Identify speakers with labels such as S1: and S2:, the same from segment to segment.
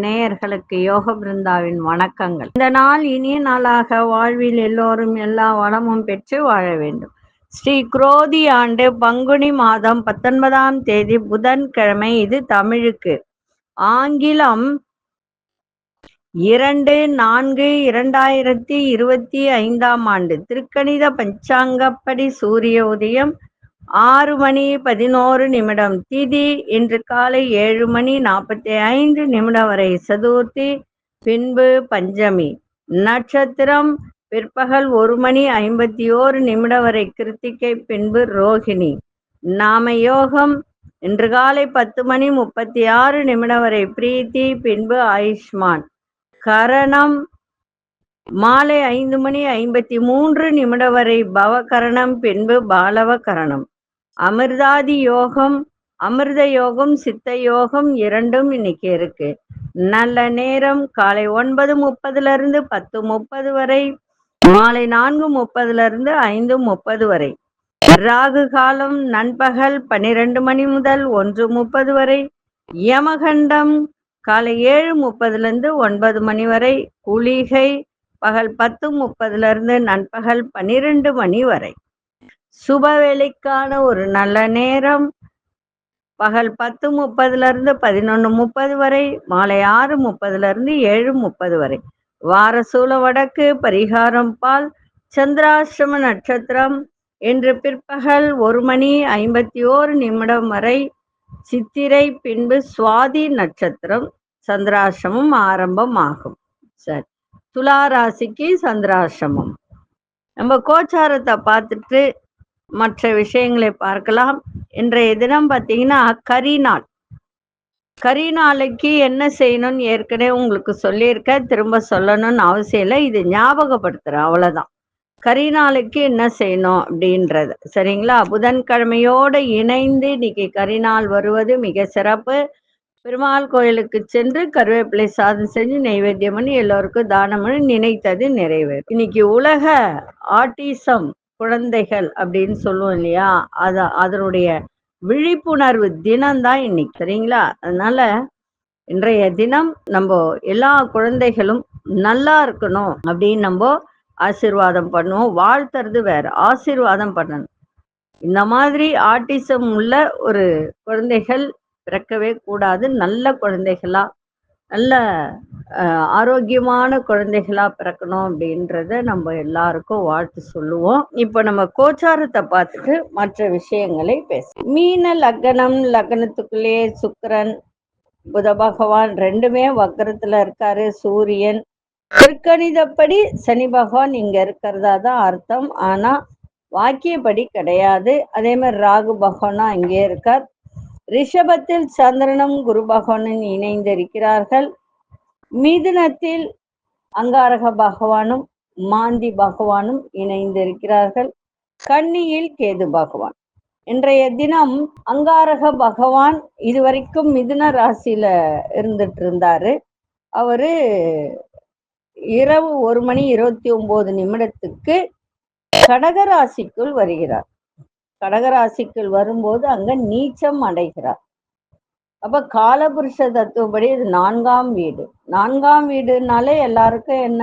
S1: நேயர்களுக்கு யோக பிருந்தாவின் வணக்கங்கள். இந்த நாள் இனிய நாளாக வாழ்வில் எல்லோரும் எல்லா வளமும் பெற்று வாழ வேண்டும். ஸ்ரீ குரோதி ஆண்டு பங்குனி மாதம் 19ஆம் தேதி புதன்கிழமை. இது தமிழுக்கு. ஆங்கிலம் 2/4/2025 ஆண்டு. திருக்கணித பஞ்சாங்கப்படி சூரிய உதயம் 6:11. திதி இன்று காலை 7:45 வரை சதுர்த்தி, பின்பு பஞ்சமி. நட்சத்திரம் பிற்பகல் 1:51 வரை கிருத்திகை, பின்பு ரோகிணி. நாம யோகம் இன்று காலை 10:36 வரை பிரீத்தி, பின்பு ஆயுஷ்மான். கரணம் மாலை 5:53 வரை பவகரணம், பின்பு பாலவ கரணம். அமிர்தாதி யோகம், அமிர்த யோகம், சித்த யோகம் இரண்டும் இன்னைக்கு இருக்கு. நல்ல நேரம் காலை 9:30 10:30 வரை, மாலை 4:30 5:30 வரை. ராகு காலம் நண்பகல் 12 முதல் 1:30 வரை. யமகண்டம் காலை 7:30 9 வரை. குளிகை பகல் 10:30 நண்பகல் 12 வரை. சுபவேளைக்கான ஒரு நல்ல நேரம் பகல் 10:30 11:30 வரை, மாலை 6:30 7:30 வரை. வாரசூல வடக்கு, பரிகாரம் பால். சந்திராஷ்டம நட்சத்திரம் இன்று பிற்பகல் 1:51 வரை சித்திரை, பின்பு சுவாதி நட்சத்திரம். சந்திராஷ்டமம் ஆரம்பமாகும். சரி, துலா ராசிக்கு சந்திராஷ்டமம். நம்ம கோச்சாரத்தை பார்த்துட்டு மற்ற விஷயங்களை பார்க்கலாம். இன்றைய தினம் பார்த்தீங்கன்னா கரிநாள். கரிநாளைக்கு என்ன செய்யணும்னு ஏற்கனவே உங்களுக்கு சொல்லியிருக்க, திரும்ப சொல்லணும்னு அவசியம் இல்லை. இது ஞாபகப்படுத்துகிறேன், அவ்வளோதான். கரிநாளுக்கு என்ன செய்யணும் அப்படின்றது சரிங்களா. புதன்கிழமையோடு இணைந்து இன்னைக்கு கரிநாள் வருவது மிக சிறப்பு. பெருமாள் கோயிலுக்கு சென்று கருவேப்பிலை சாதம் செஞ்சு நைவேத்தியம் பண்ணி எல்லோருக்கும் தானம் பண்ணி நினைத்தது நிறைவேறும். இன்னைக்கு உலக ஆட்டிசம் குழந்தைகள் அப்படின்னு சொல்லுவோம் இல்லையா, அதனுடைய விழிப்புணர்வு தினம்தான் இன்னைக்கு, சரிங்களா. அதனால இன்றைய தினம் நம்ம எல்லா குழந்தைகளும் நல்லா இருக்கணும் அப்படின்னு நம்ம ஆசீர்வாதம் பண்ணுவோம். வாழ்த்துறது வேற, ஆசீர்வாதம் பண்ணணும். இந்த மாதிரி ஆட்டிசம் உள்ள ஒரு குழந்தைகள் பிறக்கவே கூடாது. நல்ல குழந்தைகளா, நல்ல ஆரோக்கியமான குழந்தைகளா பிறக்கணும் அப்படின்றத நம்ம எல்லாருக்கும் வாழ்த்து சொல்லுவோம். இப்போ நம்ம கோச்சாரத்தை பார்த்துட்டு மற்ற விஷயங்களை பேசுவோம். மீன லக்னம், லக்னத்துக்குள்ளே சுக்கிரன் புத பகவான் ரெண்டுமே வக்கரத்துல இருக்காரு. சூரியன் திருக்கணிதப்படி சனி பகவான் இங்க இருக்கிறதா தான் அர்த்தம், ஆனா வாக்கியப்படி கிடையாது. அதே மாதிரி ராகு பகவானா இங்கே இருக்கார். ரிஷபத்தில் சந்திரனும் குரு பகவானும் இணைந்திருக்கிறார்கள். மிதுனத்தில் அங்காரக பகவானும் மாந்தி பகவானும் இணைந்திருக்கிறார்கள். கன்னியில் கேது பகவான். இன்றைய தினம் அங்காரக பகவான் இதுவரைக்கும் மிதுன ராசியில இருந்துட்டு இருந்தாரு. அவரு இரவு 1:29 கடகராசிக்குள் வருகிறார். கடகராசிக்குள் வரும்போது அங்க நீச்சம் அடைகிறார். அப்ப காலபுருஷ தத்துவப்படி இது 4ஆம் வீடு. 4ஆம் வீடுனாலே எல்லாருக்கும் என்ன,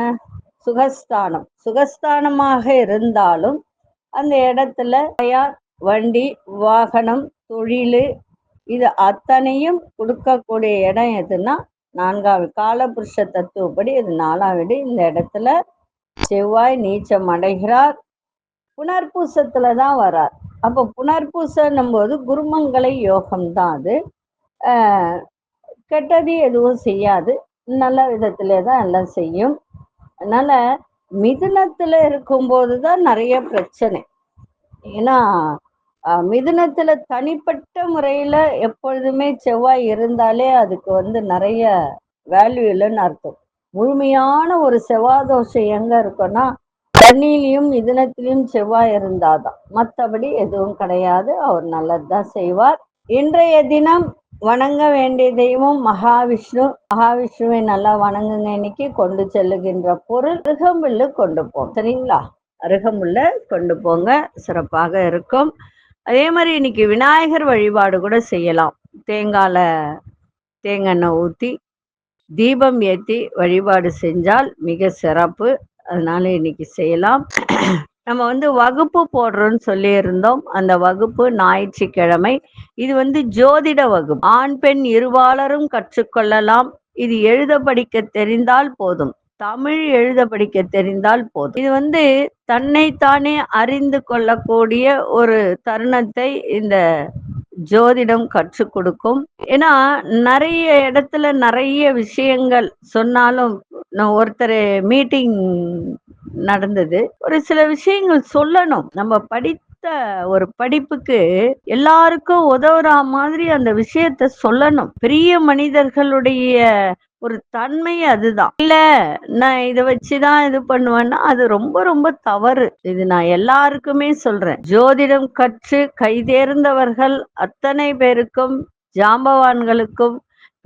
S1: சுகஸ்தானம். சுகஸ்தானமாக இருந்தாலும் அந்த இடத்துல வண்டி, வாகனம், தொழில் இது அத்தனையும் கொடுக்கக்கூடிய இடம் எதுன்னா 4ஆம் வீடு. காலபுருஷ தத்துவப்படி இது 4ஆம் வீடு. இந்த இடத்துல செவ்வாய் நீச்சம் அடைகிறார். புனர்பூசத்துல தான் வரார். அப்போ புனர்பூசம் போது குருமங்களை யோகம்தான் அது. கெட்டது எதுவும் செய்யாது, நல்ல விதத்திலே தான் எல்லாம் செய்யும். அதனால மிதுனத்துல இருக்கும்போது தான் நிறைய பிரச்சனை. ஏன்னா மிதுனத்துல தனிப்பட்ட முறையில எப்பொழுதுமே செவ்வாய் இருந்தாலே அதுக்கு நிறைய வேல்யூ இல்லைன்னு அர்த்தம். முழுமையான ஒரு செவ்வாய் தோஷம் எங்க இருக்குன்னா கன்னியிலையும் மிதுனத்திலையும் செவ்வாய் இருந்தாதான், மற்றபடி எதுவும் கிடையாது. அவர் நல்லதுதான் செய்வார். இன்றைய தினம் வணங்க வேண்டிய தெய்வம் மகாவிஷ்ணு. மகாவிஷ்ணுவை நல்லா வணங்குங்க. இன்னைக்கு கொண்டு செல்லுகின்ற பொருள் அருகம்புல்லு கொண்டு போங்க, சரிங்களா. அருகம்புல்ல கொண்டு போங்க, சிறப்பாக இருக்கும். அதே மாதிரி இன்னைக்கு விநாயகர் வழிபாடு கூட செய்யலாம். தேங்கால தேங்காய் ஊத்தி தீபம் ஏத்தி வழிபாடு செஞ்சால் மிக சிறப்பு. அதனால இன்னைக்கு செய்யலாம். நம்ம வகுப்பு போடுறோம்னு சொல்லியிருந்தோம். அந்த வகுப்பு ஞாயிற்றுக்கிழமை. இது ஜோதிட வகுப்பு. ஆண் பெண் இருபாலரும் கற்றுக்கொள்ளலாம். இது எழுத படிக்க தெரிந்தால் போதும். தமிழ் எழுத படிக்க தெரிந்தால் போதும். இது தன்னைத்தானே அறிந்து கொள்ளக்கூடிய ஒரு தருணத்தை இந்த ஜோதிடம் கற்றுக் கொடுக்கும். ஏன்னா நிறைய இடத்துல நிறைய விஷயங்கள் சொன்னாலும், நான் ஒருத்தர் மீட்டிங் நடந்தது, ஒரு சில விஷயங்கள் சொல்லணும். நம்ம படித்த ஒரு படிப்புக்கு எல்லாருக்கும் உதவுற மாதிரி அந்த விஷயத்த சொல்லணும். பெரிய மனிதர்களுடைய ஒரு தன்மை அதுதான். இல்ல நான் இதை வச்சுதான் இது பண்ணுவேன்னா அது ரொம்ப ரொம்ப தவறு. இது நான் எல்லாருக்குமே சொல்றேன். ஜோதிடம் கற்று கைதேர்ந்தவர்கள் அத்தனை பேருக்கும், ஜாம்பவான்களுக்கும்,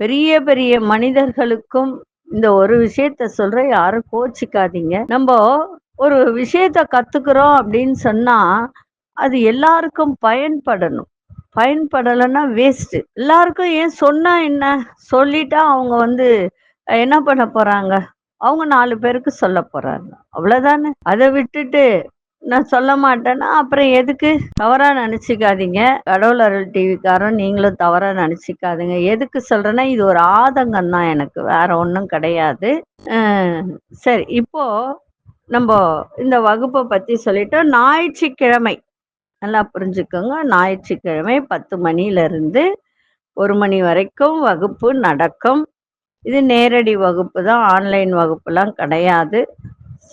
S1: பெரிய பெரிய மனிதர்களுக்கும் இந்த ஒரு விஷயத்த சொல்றேன், யாரும் கோச்சிக்காதீங்க. நம்ம ஒரு விஷயத்த கத்துக்கிறோம் அப்படின்னு சொன்னா அது எல்லாருக்கும் பயன்படணும். பயன்படலைன்னா வேஸ்ட். எல்லாருக்கும் ஏன் சொன்னா என்ன, சொல்லிட்டா அவங்க என்ன பண்ண போறாங்க, அவங்க 4 பேருக்கு சொல்ல போறாங்க, அவ்வளவுதானே. அதை விட்டுட்டு நான் சொல்ல மாட்டேன்னா அப்புறம் எதுக்கு? தவறா நினைச்சுக்காதீங்க. கடவுள் அருள் டிவிக்காரன் நீங்களும் தவறா நினைச்சுக்காதீங்க. எதுக்கு சொல்றேன்னா இது ஒரு ஆதங்கம் தான் எனக்கு, வேற ஒன்றும் கிடையாது. சரி, இப்போ நம்ம இந்த வகுப்பை பத்தி சொல்லிட்டோம். ஞாயிற்றுக்கிழமை நல்லா புரிஞ்சுக்கோங்க. ஞாயிற்றுக்கிழமை 10 மணியிலிருந்து 1 மணி வரைக்கும் வகுப்பு நடக்கும். இது நேரடி வகுப்பு தான், ஆன்லைன் வகுப்புலாம் கிடையாது.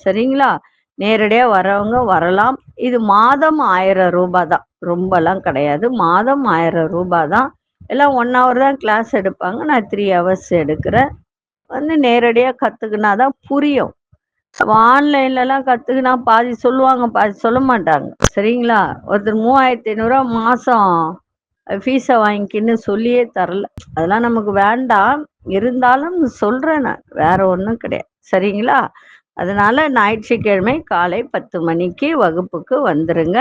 S1: சரிங்களா? நேரடியாக வரவங்க வரலாம். இது மாதம் 1000 ரூபாய் தான், ரொம்பலாம் கிடையாது. மாதம் 1000 ரூபாய் தான். எல்லாம் 1 hour தான் கிளாஸ் எடுப்பாங்க. நான் 3 hours எடுக்கிறேன். நேரடியாக கற்றுக்கினாதான் புரியும். ஆன்லைன்லலாம் கற்றுக்கினா பாதி சொல்லுவாங்க, பாதி சொல்ல மாட்டாங்க. சரிங்களா? ஒருத்தர் 3500 மாதம் ஃபீஸை வாங்கிக்கின்னு சொல்லியே தரல. அதெல்லாம் நமக்கு வேண்டாம். இருந்தாலும் சொல்கிறேன், நான் வேற ஒன்றும் கிடையாது. சரிங்களா? அதனால ஞாயிற்றுக்கிழமை காலை 10 மணிக்கு வகுப்புக்கு வந்துருங்க.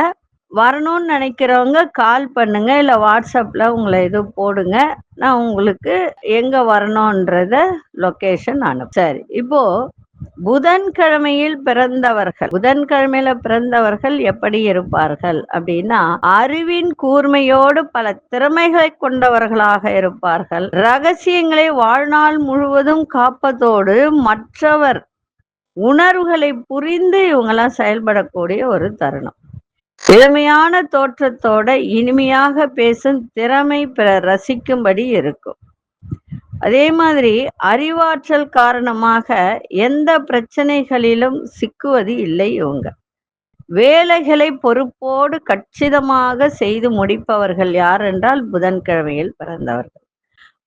S1: வரணும்னு நினைக்கிறவங்க கால் பண்ணுங்க, இல்லை வாட்ஸ்அப்பில் உங்களை போடுங்க. நான் உங்களுக்கு எங்கே வரணுன்றத லொக்கேஷன் அனுப்பு. சரி, இப்போ புதன்கிழமையில் பிறந்தவர்கள் எப்படி இருப்பார்கள் அப்படின்னா, அறிவின் கூர்மையோடு பல திறமைகளை கொண்டவர்களாக இருப்பார்கள். ரகசியங்களை வாழ்நாள் முழுவதும் காப்பதோடு மற்றவர் உணர்வுகளை புரிந்து இவங்கெல்லாம் செயல்படக்கூடிய ஒரு தருணம். எளிமையான தோற்றத்தோட இனிமையாக பேசும் திறமை பிறர் ரசிக்கும்படி இருக்கும். அதே மாதிரி அறிவாற்றல் காரணமாக எந்த பிரச்சனைகளிலும் சிக்குவது இல்லை இவங்க. வேலைகளை பொறுப்போடு கச்சிதமாக செய்து முடிப்பவர்கள் யார் என்றால் புதன்கிழமையில் பிறந்தவர்கள்.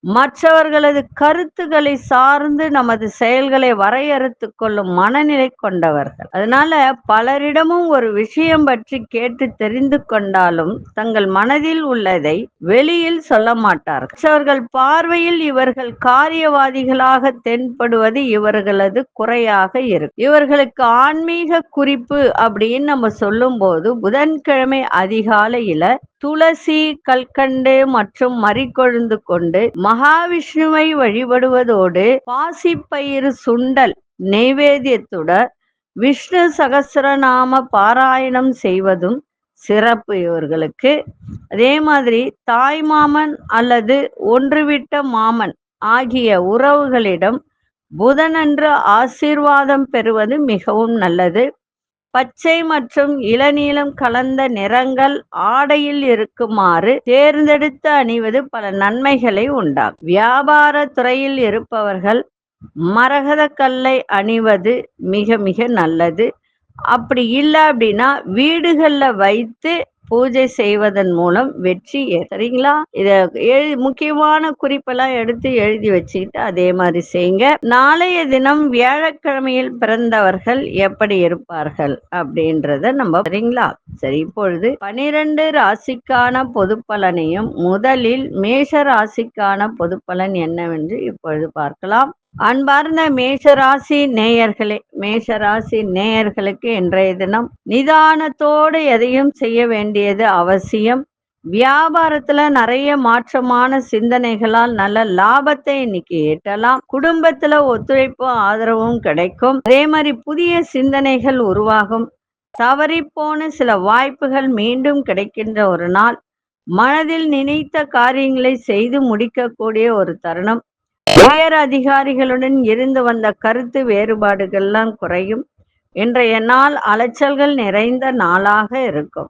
S1: மற்றவர்களது கருத்துக்களை சார்ந்து நமது செயல்களை வரையறுத்து கொள்ளும் மனநிலை கொண்டவர்கள். அதனால பலரிடமும் ஒரு விஷயம் பற்றி கேட்டு தெரிந்து கொண்டாலும் தங்கள் மனதில் உள்ளதை வெளியில் சொல்ல மாட்டார்கள். மற்றவர்கள் பார்வையில் இவர்கள் காரியவாதிகளாக தென்படுவது இவர்களது குறையாக இருக்கும். இவர்களுக்கு ஆன்மீக குறிப்பு அப்படின்னு நம்ம சொல்லும் போது புதன்கிழமை அதிகாலையில துளசி, கல்கண்டு மற்றும் மறிக்கொழுந்து கொண்டு மகாவிஷ்ணுவை வழிபடுவதோடு பாசிப்பயிறு சுண்டல் நெய்வேத்தியத்துடன் விஷ்ணு சகஸ்ரநாம பாராயணம் செய்வதும் சிறப்பு இவர்களுக்கு. அதே மாதிரி தாய் மாமன் அல்லது ஒன்றுவிட்ட மாமன் ஆகிய உறவுகளிடம் புதனன்று ஆசீர்வாதம் பெறுவது மிகவும் நல்லது. பச்சை மற்றும் இளநீலம் கலந்த நிறங்கள் ஆடையில் இருக்குமாறு தேர்ந்தெடுத்து அணிவது பல நன்மைகளை உண்டாகும். வியாபார துறையில் இருப்பவர்கள் மரகத கல்லை அணிவது மிக மிக நல்லது. அப்படி இல்லை அப்படின்னா வீடுகள்ல வைத்து பூஜை செய்வதன் மூலம் வெற்றி. சரிங்களா? இத முக்கியமான குறிப்பெல்லாம் எடுத்து எழுதி வச்சுக்கிட்டு அதே மாதிரி செய்யுங்க. நாளைய தினம் வியாழக்கிழமையில் பிறந்தவர்கள் எப்படி இருப்பார்கள் அப்படின்றத நம்ம, சரிங்களா? சரி, இப்பொழுது 12 ராசிக்கான பொது பலனையும் முதலில் மேஷ ராசிக்கான பொது பலன் என்னவென்று இப்பொழுது பார்க்கலாம். அன்பார்ந்த மேஷராசி நேயர்களே, மேஷராசி நேயர்களுக்கு இன்றைய தினம் நிதானத்தோடு எதையும் செய்ய வேண்டியது அவசியம். வியாபாரத்துல நிறைய மாற்றமான சிந்தனைகளால் நல்ல லாபத்தை இன்னைக்கு ஈட்டலாம். குடும்பத்துல ஒத்துழைப்பும் ஆதரவும் கிடைக்கும். அதே மாதிரி புதிய சிந்தனைகள் உருவாகும். தவறிப்போன சில வாய்ப்புகள் மீண்டும் கிடைக்கின்ற ஒரு நாள். மனதில் நினைத்த காரியங்களை செய்து முடிக்கக்கூடிய ஒரு தருணம். உயர் அதிகாரிகளுடன் இருந்து வந்த கருத்து வேறுபாடுகள்லாம் குறையும். இன்றைய நாள் அலைச்சல்கள் நிறைந்த நாளாக இருக்கும்.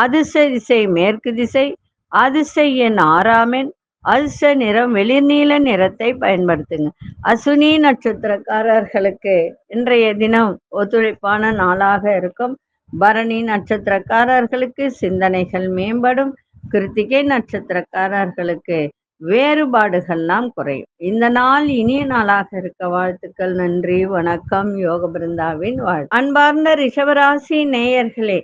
S1: அதிர்ஷ்ட திசை மேற்கு திசை, அதிர்ஷ்ட எண் 6ஆம் எண், அதிர்ஷ்ட நிறம் வெளிர்நீல நிறத்தை பயன்படுத்துங்க. அசுனி நட்சத்திரக்காரர்களுக்கு இன்றைய தினம் ஒத்துழைப்பான நாளாக இருக்கும். பரணி நட்சத்திரக்காரர்களுக்கு சிந்தனைகள் மேம்படும். கிருத்திகை நட்சத்திரக்காரர்களுக்கு வேறுபாடுகள்லாம் குறையும். இந்த நாள் இனிய நாளாக இருக்க வாழ்த்துக்கள். நன்றி, வணக்கம். யோக பிருந்தாவின் வாழ்த்து. அன்பார்ந்த ரிஷபராசி நேயர்களே,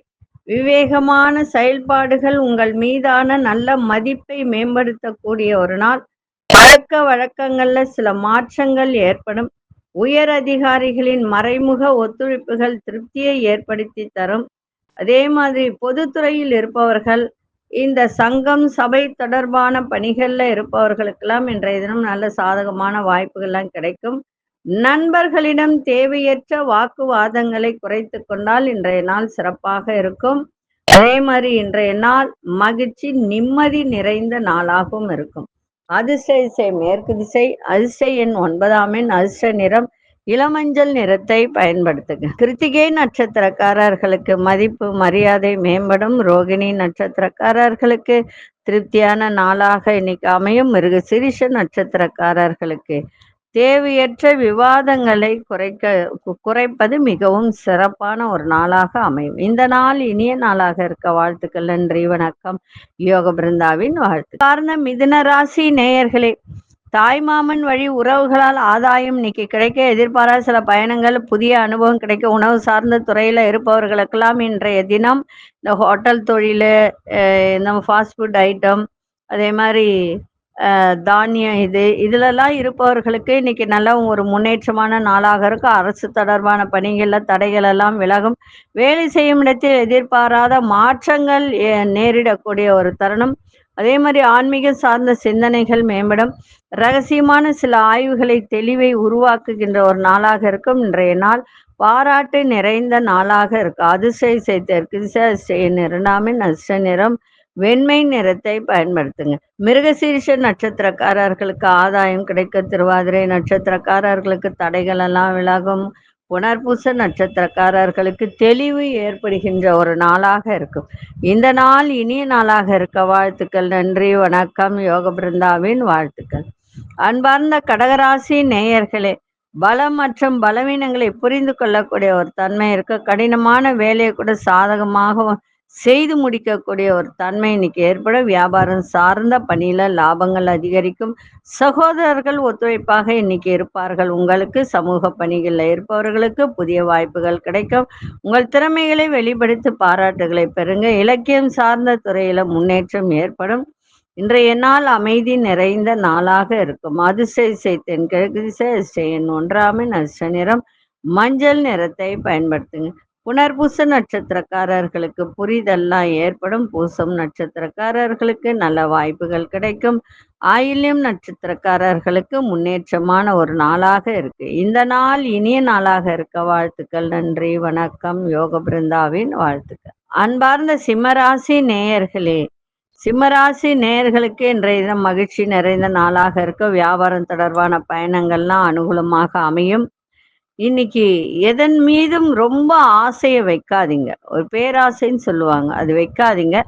S1: விவேகமான செயல்பாடுகள் உங்கள் மீதான நல்ல மதிப்பை மேம்படுத்தக்கூடிய ஒரு நாள். பழக்க வழக்கங்கள்ல சில மாற்றங்கள் ஏற்படும். உயர் அதிகாரிகளின் மறைமுக ஒத்துழைப்புகள் திருப்தியை ஏற்படுத்தி தரும். அதே மாதிரி பொதுத்துறையில் இருப்பவர்கள், இந்த சங்கம் சபை தொடர்பான பணிகள்ல இருப்பவர்களுக்கெல்லாம் இன்றைய தினம் நல்ல சாதகமான வாய்ப்புகள்லாம் கிடைக்கும். நண்பர்களிடம் தேவையற்ற வாக்குவாதங்களை குறைத்து கொண்டால் இன்றைய நாள் சிறப்பாக இருக்கும். அதே மாதிரி இன்றைய நாள் மகிழ்ச்சி நிம்மதி நிறைந்த நாளாகவும் இருக்கும். அதிர்ஷ்ட திசை மேற்கு திசை, அதிர்ஷ்ட எண் 9ஆம் எண், அதிர்ஷ்ட நிறம் இளமஞ்சள் நிறத்தை பயன்படுத்துங்க. கிருத்திகை நட்சத்திரக்காரர்களுக்கு மதிப்பு மரியாதை மேம்படும். ரோகிணி நட்சத்திரக்காரர்களுக்கு திருப்தியான நாளாக இன்னைக்கு அமையும். மிருகசீரிஷ நட்சத்திரக்காரர்களுக்கு தேவையற்ற விவாதங்களை குறைப்பது மிகவும் சிறப்பான ஒரு நாளாக அமையும். இந்த நாள் இனிய நாளாக இருக்க வாழ்த்துக்கள். நன்றி, வணக்கம். யோக பிருந்தாவின் வாழ்த்து. காரண மிதுன ராசி நேயர்களே, தாய்மாமன் வழி உறவுகளால் ஆதாயம் இன்னைக்கு கிடைக்க, எதிர்பாராத சில பயணங்கள், புதிய அனுபவம் கிடைக்க. உணவு சார்ந்த துறையில இருப்பவர்களுக்கெல்லாம் இன்றைய தினம் இந்த ஹோட்டல் தொழில், இந்த ஃபாஸ்ட் ஃபுட் ஐட்டம், அதே மாதிரி தானியம், இதுலலாம் இருப்பவர்களுக்கு இன்னைக்கு நல்ல ஒரு முன்னேற்றமான நாளாக இருக்கும். அரசு தொடர்பான பணிகள்ல தடைகள் எல்லாம் விலகும். வேலை செய்யும் இடத்தில் எதிர்பாராத மாற்றங்கள் நேரிடக்கூடிய ஒரு தருணம். அதே மாதிரி ஆன்மீக சார்ந்த சிந்தனைகள் மேம்படும். ரகசியமான சில ஆய்வுகளை தெளிவை உருவாக்குகின்ற ஒரு நாளாக இருக்கும். இன்றைய நாள் பாராட்டு நிறைந்த நாளாக இருக்கும். அதிசய தெற்கு திசை, அதிர்ஷ்ட எண் 2ஆம் எண், அதிர்ஷ்ட நிறம் வெண்மை நிறத்தை பயன்படுத்துங்க. மிருகசீரிஷ நட்சத்திரக்காரர்களுக்கு ஆதாயம் கிடைக்க. திருவாதிரை நட்சத்திரக்காரர்களுக்கு தடைகள் எல்லாம் விலகும். புனர்பூச நட்சத்திரக்காரர்களுக்கு தெளிவு ஏற்படுகின்ற ஒரு நாளாக இருக்கும். இந்த நாள் இனிய நாளாக இருக்க வாழ்த்துக்கள். நன்றி, வணக்கம். யோக பிருந்தாவின் வாழ்த்துக்கள். அன்பார்ந்த கடகராசி நேயர்களே, பலம் மற்றும் பலவீனங்களை புரிந்து கொள்ளக்கூடிய ஒரு தன்மை இருக்கு. கடினமான வேலையை கூட சாதகமாக செய்து முடிக்கக்கூடிய ஒரு தன்மை இன்னைக்கு ஏற்படும். வியாபாரம் சார்ந்த பணியில லாபங்கள் அதிகரிக்கும். சகோதரர்கள் ஒத்துழைப்பாக இன்னைக்கு இருப்பார்கள். உங்களுக்கு சமூக பணிகளில் இருப்பவர்களுக்கு புதிய வாய்ப்புகள் கிடைக்கும். உங்கள் திறமைகளை வெளிப்படுத்தி பாராட்டுகளை பெறுங்க. இலக்கியம் சார்ந்த துறையில முன்னேற்றம் ஏற்படும். இன்றைய நாள் அமைதி நிறைந்த நாளாக இருக்கும். அதிர்ஷ்ட திசை தென்கிழக்கு திசை, அதிர்ஷ்ட எண் 1ஆம் எண், அதிர்ஷ்ட நிறம் மஞ்சள் நிறத்தை பயன்படுத்துங்க. புனர்பூச நட்சத்திரக்காரர்களுக்கு புரிதல்லாம் ஏற்படும். பூசம் நட்சத்திரக்காரர்களுக்கு நல்ல வாய்ப்புகள் கிடைக்கும். ஆயில்யம் நட்சத்திரக்காரர்களுக்கு முன்னேற்றமான ஒரு நாளாக இருக்கு. இந்த நாள் இனிய நாளாக இருக்க வாழ்த்துக்கள். நன்றி, வணக்கம். யோக பிருந்தாவின் வாழ்த்துக்கள். அன்பார்ந்த சிம்மராசி நேயர்களே, சிம்மராசி நேயர்களுக்கு இன்றைய தினம் மகிழ்ச்சி நிறைந்த நாளாக இருக்க. வியாபாரம் தொடர்பான பயணங்கள்லாம் அனுகூலமாக அமையும். இன்னைக்கு எதன் மீதும் ரொம்ப ஆசையை வைக்காதீங்க. ஒரு பேராசைன்னு சொல்லுவாங்க, அது வைக்காதீங்க.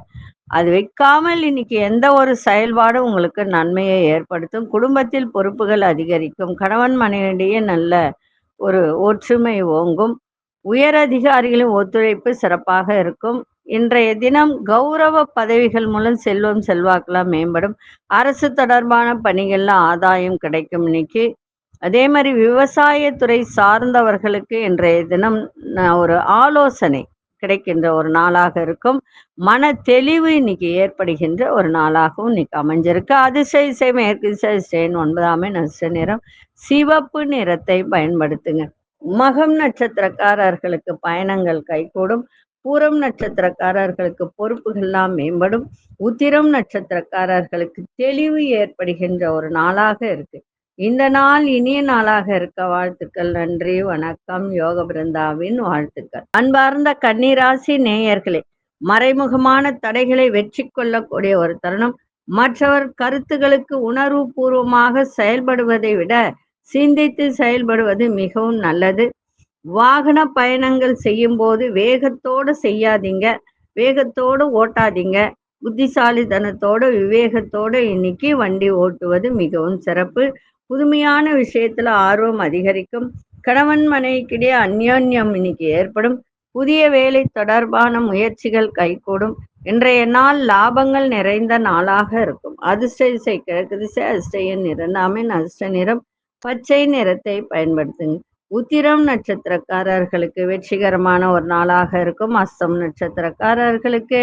S1: அது வைக்காமல் இன்னைக்கு எந்த ஒரு செயல்பாடும் உங்களுக்கு நன்மையை ஏற்படுத்தும். குடும்பத்தில் பொறுப்புகள் அதிகரிக்கும். கணவன் மனைவியிடையே நல்ல ஒரு ஒற்றுமை ஓங்கும். உயர் அதிகாரிகளின் ஒத்துழைப்பு சிறப்பாக இருக்கும். இன்றைய தினம் கௌரவ பதவிகள் மூலம் செல்வம் செல்வாக்கெல்லாம் மேம்படும். அரசு தொடர்பான பணிகள்ல ஆதாயம் கிடைக்கும் இன்னைக்கு. அதே மாதிரி விவசாயத்துறை சார்ந்தவர்களுக்கு இன்றைய தினம் ஒரு ஆலோசனை கிடைக்கின்ற ஒரு நாளாக இருக்கும். மன தெளிவு இன்னைக்கு ஏற்படுகின்ற ஒரு நாளாகவும் இன்னைக்கு அமைஞ்சிருக்கு. அதிர்ஷ்ட இசை மேற்கு திசை அதிர்ஷ்ட 9ஆம் எண் அதிர்ஷ்ட நிறம் சிவப்பு நிறத்தை பயன்படுத்துங்க. மகம் நட்சத்திரக்காரர்களுக்கு பயணங்கள் கைகூடும். பூரம் நட்சத்திரக்காரர்களுக்கு பொறுப்புகள்லாம் மேம்படும். உத்திரம் நட்சத்திரக்காரர்களுக்கு தெளிவு ஏற்படுகின்ற ஒரு நாளாக இருக்கு. இந்த நாள் இனிய நாளாக இருக்க வாழ்த்துக்கள். நன்றி, வணக்கம். யோக பிருந்தாவின் வாழ்த்துக்கள். அன்பார்ந்த கன்னிராசி நேயர்களே, மறைமுகமான தடைகளை வெற்றி கொள்ளக்கூடிய ஒரு தருணம். மற்றவர் கருத்துகளுக்கு உணர்வு பூர்வமாக செயல்படுவதை விட சிந்தித்து செயல்படுவது மிகவும் நல்லது. வாகன பயணங்கள் செய்யும் போது வேகத்தோடு செய்யாதீங்க, வேகத்தோடு ஓட்டாதீங்க. புத்திசாலித்தனத்தோட விவேகத்தோட இன்னைக்கு வண்டி ஓட்டுவது மிகவும் சிறப்பு. புதுமையான விஷயத்துல ஆர்வம் அதிகரிக்கும். கணவன் மனைவிக்கிடையே அந்யோன்யம் இன்னைக்கு ஏற்படும். புதிய வேலை தொடர்பான முயற்சிகள் கைகூடும். இன்றைய நாள் லாபங்கள் நிறைந்த நாளாக இருக்கும். அதிர்ஷ்ட திசை கிழக்கு திசை, அதிர்ஷ்ட எண் 2ஆம் எண் அதிர்ஷ்ட நிறம் பச்சை நிறத்தை பயன்படுத்துங்க. உத்திரம் நட்சத்திரக்காரர்களுக்கு வெற்றிகரமான ஒரு நாளாக இருக்கும். அஸ்தம் நட்சத்திரக்காரர்களுக்கு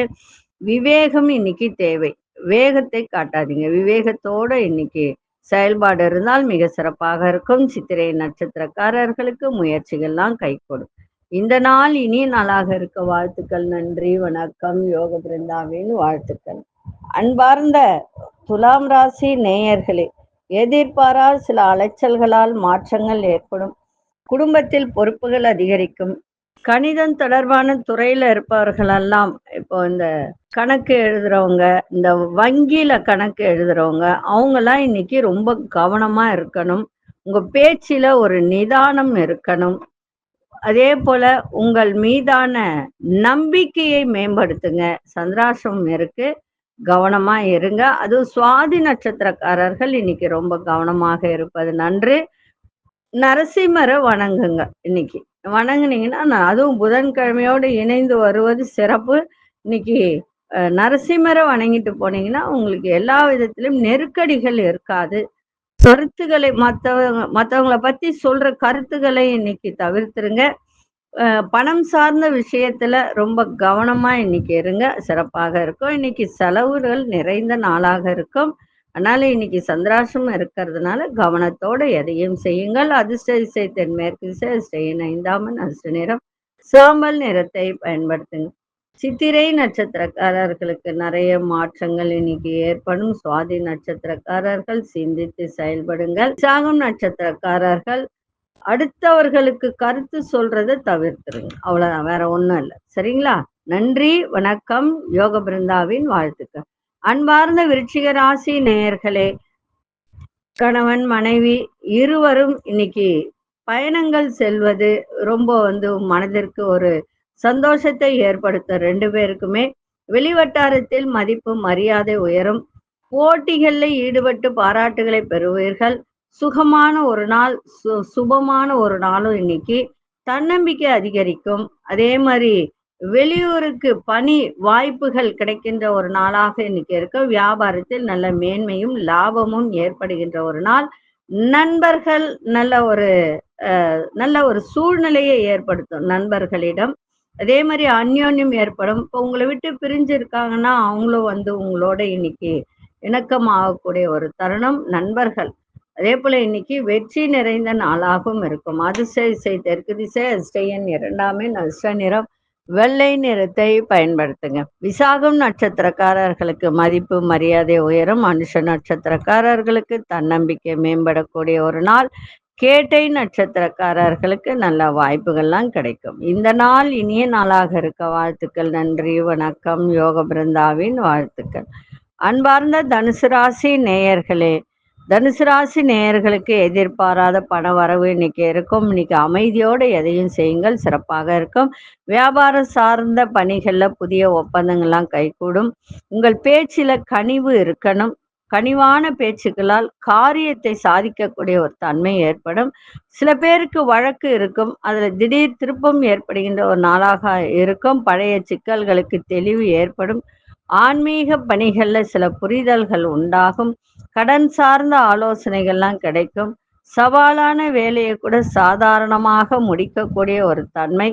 S1: விவேகம் இன்னைக்கு தேவை. வேகத்தை காட்டாதீங்க, விவேகத்தோட இன்னைக்கு செயல்பாடு இருந்தால் மிக சிறப்பாக இருக்கும். சித்திரை நட்சத்திரக்காரர்களுக்கு முயற்சிகள்லாம் கைகூடும். இந்த நாள் இனிய நாளாக இருக்க வாழ்த்துக்கள். நன்றி, வணக்கம். யோக பிருந்தாவின் வாழ்த்துக்கள். அன்பார்ந்த துலாம் ராசி நேயர்களே, எதிர்பாராத சில அலைச்சல்களால் மாற்றங்கள் ஏற்படும். குடும்பத்தில் பொறுப்புகள் அதிகரிக்கும். கணிதம் தொடர்பான துறையில இருப்பவர்களெல்லாம் இப்போ இந்த கணக்கு எழுதுறவங்க, இந்த வங்கியில கணக்கு எழுதுறவங்க, அவங்கெல்லாம் இன்னைக்கு ரொம்ப கவனமா இருக்கணும். உங்க பேச்சில ஒரு நிதானம் இருக்கணும். அதே போல உங்கள் மீதான நம்பிக்கையை மேம்படுத்துங்க. சந்திராசிரமம் இருக்கு, கவனமா இருங்க. அதுவும் சுவாதி நட்சத்திரக்காரர்கள் இன்னைக்கு ரொம்ப கவனமாக இருப்பது நன்று. நரசிம்மரை வணங்குங்க. இன்னைக்கு வணங்குனீங்கன்னா அதுவும் புதன்கிழமையோடு இணைந்து வருவது சிறப்பு. இன்னைக்கு நரசிம்மரை வணங்கிட்டு போனீங்கன்னா உங்களுக்கு எல்லா விதத்திலும் நெருக்கடிகள் இருக்காது. கருத்துக்களை மற்றவங்களை பத்தி சொல்ற கருத்துக்களை இன்னைக்கு தவிர்த்துருங்க. பணம் சார்ந்த விஷயத்துல ரொம்ப கவனமா இன்னைக்கு இருங்க, சிறப்பாக இருக்கும். இன்னைக்கு செலவுகள் நிறைந்த நாளாக இருக்கும். அதனால இன்னைக்கு சந்திராசிரமம் இருக்கிறதுனால கவனத்தோட எதையும் செய்யுங்கள். அதிர்ஷ்ட திசை தென்மேற்கு திசை, அதிர்ஷ்ட எண் 5ஆம் எண் அதிர்ஷ்ட நிறம் சாம்பல் நிறத்தை பயன்படுத்துங்க. சித்திரை நட்சத்திரக்காரர்களுக்கு நிறைய மாற்றங்கள் இன்னைக்கு ஏற்படும். சுவாதி நட்சத்திரக்காரர்கள் சிந்தித்து செயல்படுங்கள். விசாகம் நட்சத்திரக்காரர்கள் அடுத்தவர்களுக்கு கருத்து சொல்றதை தவிர்த்துருங்க. அவ்வளவுதான், வேற ஒண்ணும் இல்லை. சரிங்களா? நன்றி, வணக்கம். யோக பிருந்தாவின் வாழ்த்துக்கள். அன்பார்ந்த விருச்சிக ராசி நேயர்களே, கணவன் மனைவி இருவரும் இன்னைக்கு பயணங்கள் செல்வது ரொம்ப மனதிற்கு ஒரு சந்தோஷத்தை ஏற்படுத்தும். 2 பேருக்குமே வெளிவட்டாரத்தில் மதிப்பு மரியாதை உயரும். போட்டிகளில் ஈடுபட்டு பாராட்டுகளை பெறுவீர்கள். சுகமான ஒரு நாள், சுபமான ஒரு நாளும் இன்னைக்கு. தன்னம்பிக்கை அதிகரிக்கும். அதே மாதிரி வெளியூருக்கு பணி வாய்ப்புகள் கிடைக்கின்ற ஒரு நாளாக இன்னைக்கு இருக்கு. வியாபாரத்தில் நல்ல மேன்மையும் லாபமும் ஏற்படுகின்ற ஒரு நாள். நண்பர்கள் நல்ல ஒரு சூழ்நிலையை ஏற்படுத்தும் நண்பர்களிடம். அதே மாதிரி அந்யோன்யம் ஏற்படும். இப்போ உங்களை விட்டு பிரிஞ்சு இருக்காங்கன்னா அவங்களும் உங்களோட இன்னைக்கு இணக்கமாகக்கூடிய ஒரு தருணம். நண்பர்கள் அதே போல இன்னைக்கு வெற்றி நிறைந்த நாளாகவும் இருக்கும். அதிர்ஷ்ட திசை தெற்கு திசை, அதிர்ஷ்ட எண் 2ஆம் எண் அதிர்ஷ்ட நிறம் வெள்ளை நிறத்தை பயன்படுத்துங்க. விசாகம் நட்சத்திரக்காரர்களுக்கு மதிப்பு மரியாதை உயரும். அனுஷ நட்சத்திரக்காரர்களுக்கு தன்னம்பிக்கை மேம்படக்கூடிய ஒரு நாள். கேட்டை நட்சத்திரக்காரர்களுக்கு நல்ல வாய்ப்புகள்லாம் கிடைக்கும். இந்த நாள் இனிய நாளாக இருக்க வாழ்த்துக்கள். நன்றி, வணக்கம். யோக பிருந்தாவின் வாழ்த்துக்கள். அன்பார்ந்த தனுசு ராசி நேயர்களே, தனுசு ராசி நேயர்களுக்கு எதிர்பாராத பண வரவு இன்னைக்கு இருக்கும். இன்னைக்கு அமைதியோடு எதையும் செய்யுங்கள், சிறப்பாக இருக்கும். வியாபாரம் சார்ந்த பணிகளில் புதிய ஒப்பந்தங்கள்லாம் கைகூடும். உங்கள் பேச்சில் கனிவு இருக்கணும். கனிவான பேச்சுக்களால் காரியத்தை சாதிக்கக்கூடிய ஒரு தன்மை ஏற்படும். சில பேருக்கு வழக்கு இருக்கும், அதில் திடீர் திருப்பம் ஏற்படுகின்ற ஒரு நாளாக இருக்கும். பழைய சிக்கல்களுக்கு தெளிவு ஏற்படும். ஆன்மீக பணிகளில் சில புரிதல்கள் உண்டாகும். கடன் சார்ந்த ஆலோசனைகள்லாம் கிடைக்கும். சவாலான வேலையை கூட சாதாரணமாக முடிக்கக்கூடிய ஒரு தன்மை.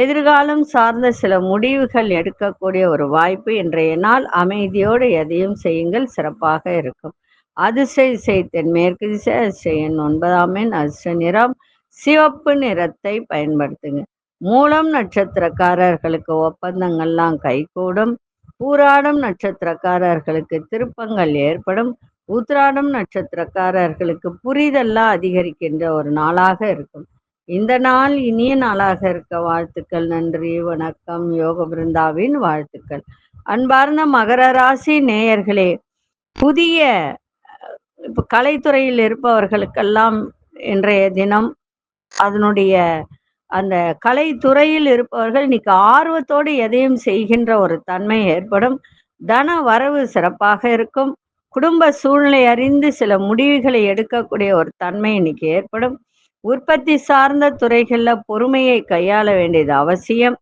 S1: எதிர்காலம் சார்ந்த சில முடிவுகள் எடுக்கக்கூடிய ஒரு வாய்ப்பு. இன்றைய நாள் அமைதியோடு எதையும் செய்யுங்கள், சிறப்பாக இருக்கும். அதிர்ஷ்ட திசை தென்மேற்கு திசை. அதிர்ஷ்ட எண் 9ஆம் எண். அதிர்ஷ்ட நிறம் சிவப்பு நிறத்தை பயன்படுத்துங்க. மூலம் நட்சத்திரக்காரர்களுக்கு ஒப்பந்தங்கள்லாம் கைகூடும். பூராடம் நட்சத்திரக்காரர்களுக்கு திருப்பங்கள் ஏற்படும். உத்திராடம் நட்சத்திரக்காரர்களுக்கு புரிதல்லாம் அதிகரிக்கின்ற ஒரு நாளாக இருக்கும். இந்த நாள் இனிய நாளாக இருக்க வாழ்த்துக்கள். நன்றி, வணக்கம். யோக பிருந்தாவின் வாழ்த்துக்கள். அன்பார்ந்த மகர ராசி நேயர்களே, புதிய இப்ப கலைத்துறையில் இருப்பவர்களுக்கெல்லாம் இன்றைய தினம் அதனுடைய அந்த கலைத்துறையில் இருப்பவர்கள் இன்னைக்கு ஆர்வத்தோடு எதையும் செய்கின்ற ஒரு தன்மை ஏற்படும். தன வரவு சிறப்பாக இருக்கும். குடும்ப சூழ்நிலை அறிந்து சில முடிவுகளை எடுக்கக்கூடிய ஒரு தன்மை இன்னைக்கு ஏற்படும். உற்பத்தி சார்ந்த துறைகளில் பொறுமையை கையாள வேண்டியது அவசியம்.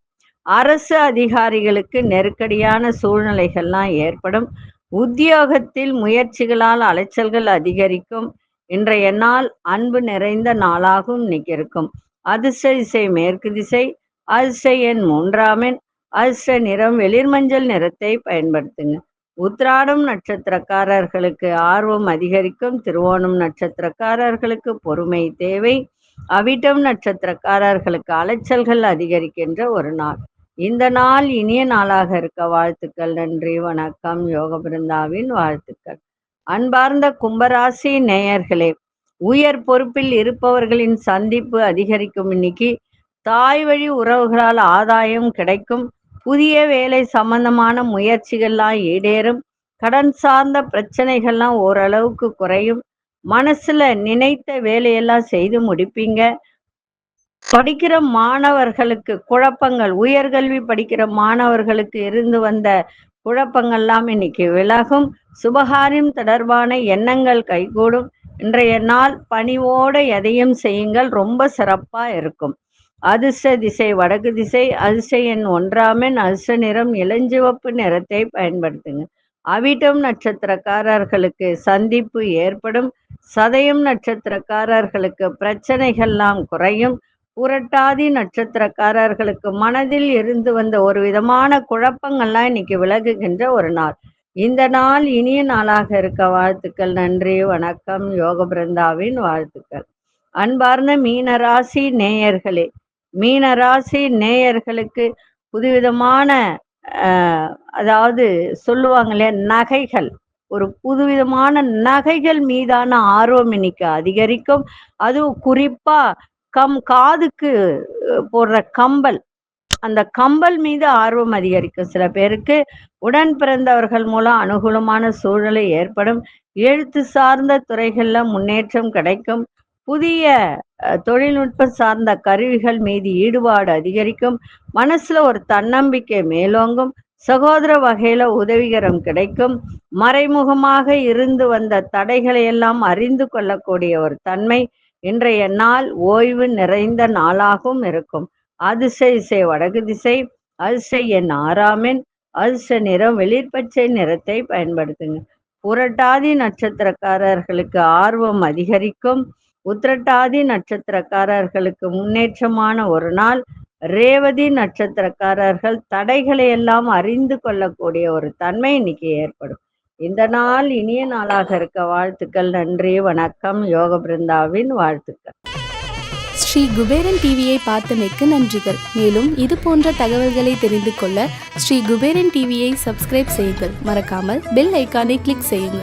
S1: அரசு அதிகாரிகளுக்கு நெருக்கடியான சூழ்நிலைகள்லாம் ஏற்படும். உத்தியோகத்தில் முயற்சிகளால் அலைச்சல்கள் அதிகரிக்கும். இன்றைய நாள் அன்பு நிறைந்த நாளாகவும் இன்னைக்கு இருக்கும். அதிர்ஷ்ட திசை மேற்கு திசை. அதிர்ஷ்ட எண் 3ஆம் எண். அதிர்ஷ்ட நிறம் வெளிர்மஞ்சள் நிறத்தை பயன்படுத்துங்க. உத்திராடம் நட்சத்திரக்காரர்களுக்கு ஆர்வம் அதிகரிக்கும். திருவோணம் நட்சத்திரக்காரர்களுக்கு பொறுமை தேவை. அவிட்டம் நட்சத்திரக்காரர்களுக்கு அலைச்சல்கள் அதிகரிக்கின்ற ஒரு நாள். இந்த நாள் இனிய நாளாக இருக்க வாழ்த்துக்கள். நன்றி, வணக்கம். யோக பிருந்தாவின் வாழ்த்துக்கள். அன்பார்ந்த கும்பராசி நேயர்களே, உயர் பொறுப்பில் இருப்பவர்களின் சந்திப்பு அதிகரிக்கும். இன்னைக்கு தாய் வழி உறவுகளால் ஆதாயம் கிடைக்கும். புதிய வேலை சம்பந்தமான முயற்சிகள்லாம் ஈடேறும். கடன் சார்ந்த பிரச்சனைகள்லாம் ஓரளவுக்கு குறையும். மனசுல நினைத்த வேலையெல்லாம் செய்து முடிப்பீங்க. படிக்கிற மாணவர்களுக்கு குழப்பங்கள், உயர்கல்வி படிக்கிற மாணவர்களுக்கு இருந்து வந்த குழப்பங்கள்லாம் இன்னைக்கு விலகும். சுபகாரியம் தொடர்பான எண்ணங்கள் கைகூடும். இன்றைய நாள் பணிவோட எதையும் செய்யுங்கள், ரொம்ப சிறப்பா இருக்கும். அதிர்ஷ்ட திசை வடக்கு திசை. அதிர்ஷ்ட எண் 1ஆம் எண். அதிர்ஷ்ட நிறம் இளஞ்சிவப்பு நிறத்தை பயன்படுத்துங்க. அவிட்டம் நட்சத்திரக்காரர்களுக்கு சந்திப்பு ஏற்படும். சதயம் நட்சத்திரக்காரர்களுக்கு பிரச்சனைகள்லாம் குறையும். புரட்டாதி நட்சத்திரக்காரர்களுக்கு மனதில் இருந்து வந்த ஒரு விதமான குழப்பங்கள்லாம் இன்னைக்கு விலகுகின்ற ஒரு நாள். இந்த நாள் இனிய நாளாக இருக்க வாழ்த்துக்கள். நன்றி, வணக்கம். யோக பிருந்தாவின் வாழ்த்துக்கள். அன்பார்ந்த மீனராசி நேயர்களே, மீனராசி நேயர்களுக்கு புதுவிதமான அதாவது சொல்லுவாங்க இல்லையா, நகைகள், ஒரு புதுவிதமான நகைகள் மீதான ஆர்வம் இன்னைக்கு அதிகரிக்கும். அதுவும் குறிப்பா காதுக்கு போடுற கம்பல், அந்த கம்பல் மீது ஆர்வம் அதிகரிக்கும். சில பேருக்கு உடன் பிறந்தவர்கள் மூலம் அனுகூலமான சூழ்நிலை ஏற்படும். எழுத்து சார்ந்த துறைகள்ல முன்னேற்றம் கிடைக்கும். புதிய தொழில்நுட்பம் சார்ந்த கருவிகள் மீது ஈடுபாடு அதிகரிக்கும். மனசுல ஒரு தன்னம்பிக்கை மேலோங்கும். சகோதர வகையில உதவிகரம் கிடைக்கும். மறைமுகமாக இருந்து வந்த தடைகளை எல்லாம் அறிந்து கொள்ளக்கூடிய ஒரு தன்மை இன்றைய நாள் ஓய்வு நிறைந்த நாளாகவும் இருக்கும். அதிர்ஷ்ட திசை வடக்கு திசை. அதிர்ஷ்ட எண் 6ஆம் எண். அதிர்ஷ்ட நிறம் வெளிர்பச்சை நிறத்தை பயன்படுத்துங்க. புரட்டாதி நட்சத்திரக்காரர்களுக்கு ஆர்வம் அதிகரிக்கும். உத்திரட்டாதி நட்சத்திரக்காரர்களுக்கு முன்னேற்றமான ஒரு நாள். ரேவதி நட்சத்திரக்காரர்கள் தடைகளை எல்லாம் அறிந்து கொள்ளக்கூடிய ஒரு தன்மை இன்னைக்கு ஏற்படும். இந்த நாள் இனிய நாளாக இருக்க வாழ்த்துக்கள். நன்றி, வணக்கம். யோக பிருந்தாவின் வாழ்த்துக்கள்.
S2: ஸ்ரீ குபேரன் டிவியை பார்த்தமைக்கு நன்றிகள். மேலும் இது போன்ற தகவல்களை தெரிந்து கொள்ள ஸ்ரீ குபேரன் டிவியை சப்ஸ்கிரைப் செய்யுங்கள். மறக்காமல் பெல் ஐக்கானை கிளிக் செய்யுங்கள்.